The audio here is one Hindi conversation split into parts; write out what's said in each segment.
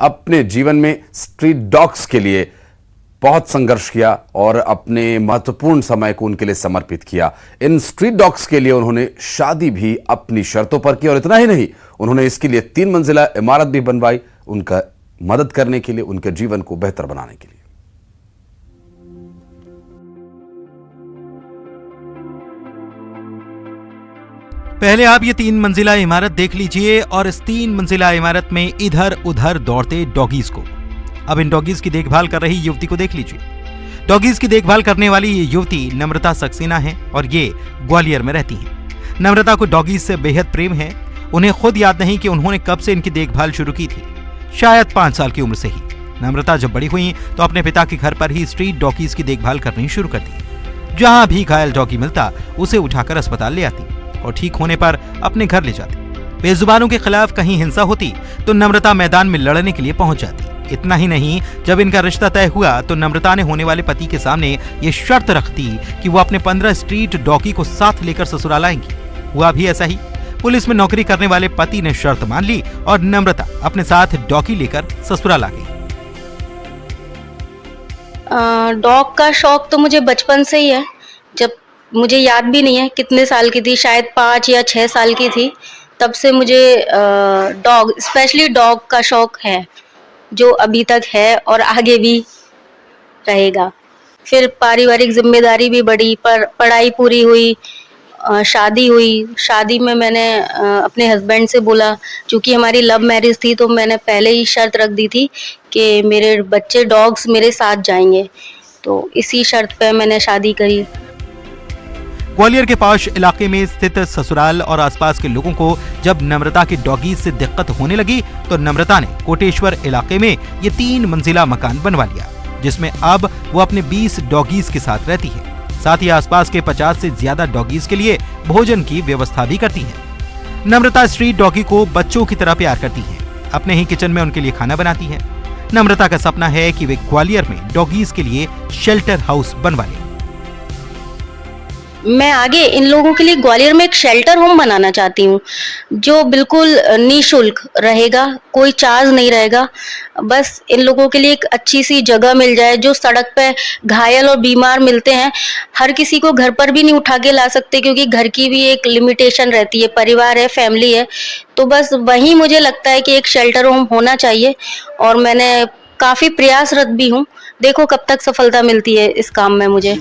अपने जीवन में स्ट्रीट डॉग्स के लिए बहुत संघर्ष किया और अपने महत्वपूर्ण समय को उनके लिए समर्पित किया। इन स्ट्रीट डॉग्स के लिए उन्होंने शादी भी अपनी शर्तों पर की और इतना ही नहीं, उन्होंने इसके लिए 3 मंजिला इमारत भी बनवाई, उनका मदद करने के लिए, उनके जीवन को बेहतर बनाने के लिए। पहले आप ये 3 मंजिला इमारत देख लीजिए और इस 3 मंजिला इमारत में इधर उधर दौड़ते डॉगीज को। अब इन डॉगीज की देखभाल कर रही युवती को देख लीजिए। डॉगीज की देखभाल करने वाली ये युवती नम्रता सक्सेना है और ये ग्वालियर में रहती हैं। नम्रता को डॉगीज से बेहद प्रेम है। उन्हें खुद याद नहीं कि उन्होंने कब से इनकी देखभाल शुरू की थी, शायद 5 साल की उम्र से ही। नम्रता जब बड़ी हुई तो अपने पिता के घर पर ही स्ट्रीट डॉगीज की देखभाल करनी शुरू कर दी। जहां भी घायल डॉगी मिलता उसे उठाकर अस्पताल ले आती और ठीक होने पर अपने घर ले जाती। बेजुबानों के खिलाफ कहीं हिंसा होती तो नम्रता मैदान में लड़ने के लिए पहुंच जाती। इतना ही नहीं, जब इनका रिश्ता तय हुआ तो नम्रता ने होने वाले पति के सामने ये शर्त रख दी कि वो अपने 15 स्ट्रीट डॉगी को साथ लेकर ससुराल आएंगी। हुआ भी ऐसा ही। पुलिस में नौकरी करने वाले पति ने शर्त मान ली और नम्रता अपने साथ डॉगी लेकर ससुराल आ गई। डॉग का शौक तो मुझे बचपन से ही है। जब मुझे याद भी नहीं है कितने साल की थी, शायद 5 या 6 साल की थी, तब से मुझे डॉग, स्पेशली डॉग का शौक है, जो अभी तक है और आगे भी रहेगा। फिर पारिवारिक जिम्मेदारी भी बढ़ी, पर पढ़ाई पूरी हुई, शादी हुई। शादी में मैंने अपने हस्बैंड से बोला, क्योंकि हमारी लव मैरिज थी, तो मैंने पहले ही शर्त रख दी थी कि मेरे बच्चे डॉग्स मेरे साथ जाएंगे, तो इसी शर्त पे मैंने शादी करी। ग्वालियर के पास इलाके में स्थित ससुराल और आसपास के लोगों को जब नम्रता के डॉगीज से दिक्कत होने लगी तो नम्रता ने कोटेश्वर इलाके में ये 3 मंजिला मकान बनवा लिया, जिसमें अब वो अपने 20 डॉगीज के साथ रहती है। साथ ही आसपास के 50 से ज्यादा डॉगीज के लिए भोजन की व्यवस्था भी करती है। नम्रता स्ट्रीट डॉगी को बच्चों की तरह प्यार करती है, अपने ही किचन में उनके लिए खाना बनाती है। नम्रता का सपना है कि वे ग्वालियर में डॉगीज के लिए शेल्टर हाउस बनवा लें। मैं आगे इन लोगों के लिए ग्वालियर में एक शेल्टर होम बनाना चाहती हूँ, जो बिल्कुल निःशुल्क रहेगा, कोई चार्ज नहीं रहेगा। बस इन लोगों के लिए एक अच्छी सी जगह मिल जाए। जो सड़क पे घायल और बीमार मिलते हैं, हर किसी को घर पर भी नहीं उठा के ला सकते, क्योंकि घर की भी एक लिमिटेशन रहती है, परिवार है, फैमिली है। तो बस वहीं मुझे लगता है कि एक शेल्टर होम होना चाहिए और मैंने काफ़ी प्रयासरत भी हूँ। देखो कब तक सफलता मिलती है इस काम में मुझे।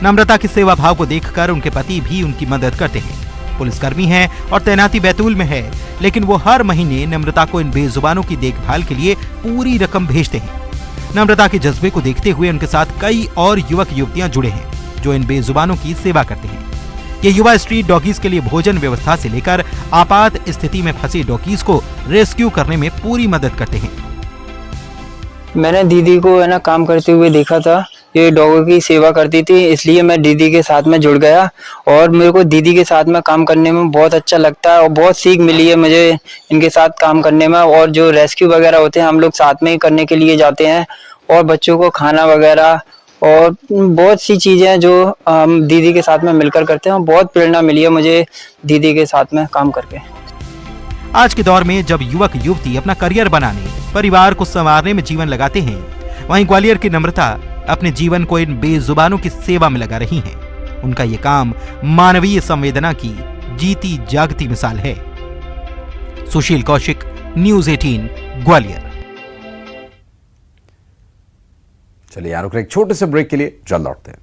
नम्रता की सेवा भाव को देखकर उनके पति भी उनकी मदद करते हैं। पुलिसकर्मी हैं और तैनाती बैतूल में है, लेकिन वो हर महीने नम्रता को इन बेजुबानों की देखभाल के लिए पूरी रकम भेजते हैं। नम्रता के जज्बे को देखते हुए उनके साथ कई और युवक युवतियां जुड़े हैं, जो इन बेजुबानों की सेवा करते हैं। ये युवा स्ट्रीट डॉगीज के लिए भोजन व्यवस्था से लेकर आपात स्थिति में फंसे डॉगीज को रेस्क्यू करने में पूरी मदद करते हैं। मैंने दीदी को काम करते हुए देखा था, ये डॉगों की सेवा करती थी, इसलिए मैं दीदी के साथ में जुड़ गया और मेरे को दीदी के साथ में काम करने में बहुत अच्छा लगता है और बहुत सीख मिली है मुझे इनके साथ काम करने में। और जो रेस्क्यू वगैरह होते हैं हम लोग साथ में ही करने के लिए जाते हैं, और बच्चों को खाना वगैरह और बहुत सी चीज़ें जो हम दीदी के साथ में मिलकर करते हैं। बहुत प्रेरणा मिली है मुझे दीदी के साथ में काम करके। आज के दौर में जब युवक युवती अपना करियर बनाने, परिवार को संवारने में जीवन लगाते हैं, वहीं ग्वालियर की नम्रता अपने जीवन को इन बेजुबानों की सेवा में लगा रही हैं। उनका ये काम मानवीय संवेदना की जीती जागती मिसाल है। सुशील कौशिक, न्यूज़ 18, ग्वालियर। चलिए यार, एक छोटे से ब्रेक के लिए जल्द लौटते हैं।